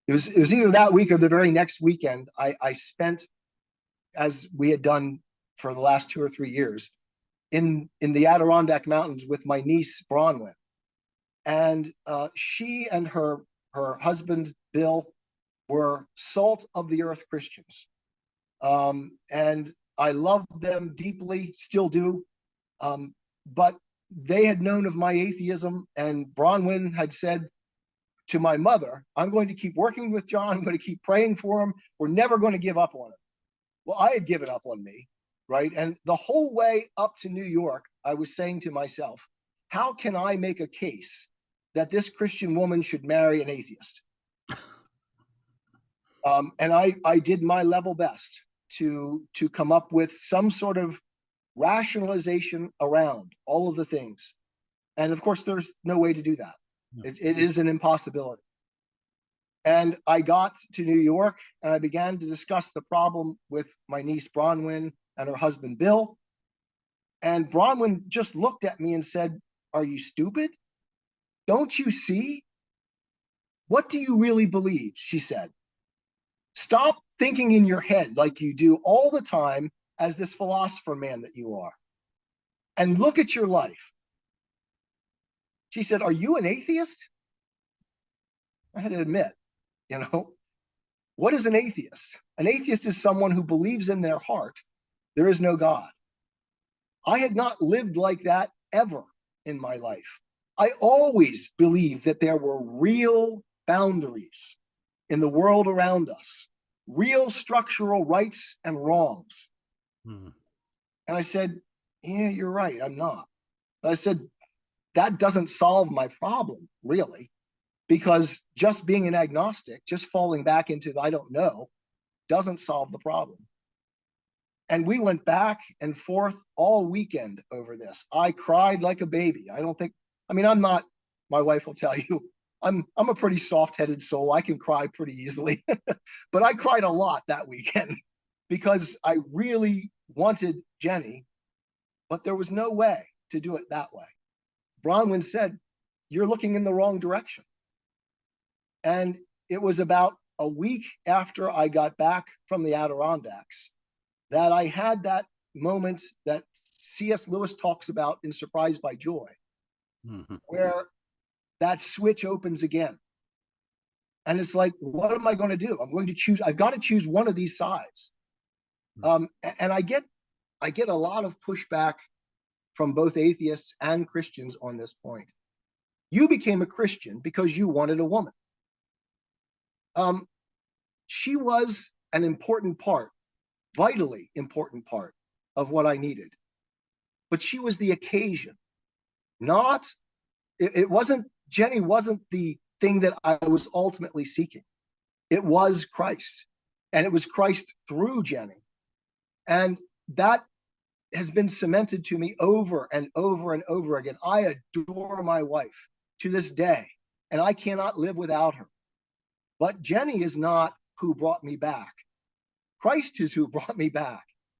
it was either that week or the very next weekend. I spent, as we had done for the last 2 or 3 years, in the Adirondack Mountains with my niece Bronwyn, and she and her husband Bill were salt of the earth Christians, and I loved them deeply, still do. But they had known of my atheism, and Bronwyn had said to my mother, I'm going to keep working with John. I'm going to keep praying for him. We're never going to give up on him. Well, I had given up on me, right? And the whole way up to New York, I was saying to myself, how can I make a case that this Christian woman should marry an atheist? And I did my level best to come up with some sort of rationalization around all of the things. And of course, there's no way to do that. It is an impossibility. And I got to New York and I began to discuss the problem with my niece Bronwyn and her husband Bill. And Bronwyn just looked at me and said, "Are you stupid? Don't you see? What do you really believe?" She said. "Stop thinking in your head like you do all the time as this philosopher man that you are, and look at your life." She said, "Are you an atheist?" I had to admit, what is an atheist? An atheist is someone who believes in their heart there is no God. I had not lived like that ever in my life. I always believed that there were real boundaries in the world around us, real structural rights and wrongs. And I said, "Yeah, you're right, I'm not." But I said, that doesn't solve my problem, really, because just being an agnostic, just falling back into the I don't know, doesn't solve the problem. And we went back and forth all weekend over this. I cried like a baby. I'm not, my wife will tell you, I'm a pretty soft-headed soul. I can cry pretty easily. But I cried a lot that weekend because I really wanted Jenny, but there was no way to do it that way. Bronwyn said, "You're looking in the wrong direction." And it was about a week after I got back from the Adirondacks that I had that moment that C.S. Lewis talks about in Surprised by Joy, where that switch opens again. And it's like, what am I going to do? I've got to choose one of these sides. And I get a lot of pushback from both atheists and Christians on this point. You became a Christian because you wanted a woman. She was an important part, vitally important part of what I needed. But she was the occasion, Jenny wasn't the thing that I was ultimately seeking. It was Christ, and it was Christ through Jenny. And that has been cemented to me over and over and over again. I adore my wife to this day, and I cannot live without her. But Jenny is not who brought me back. Christ is who brought me back.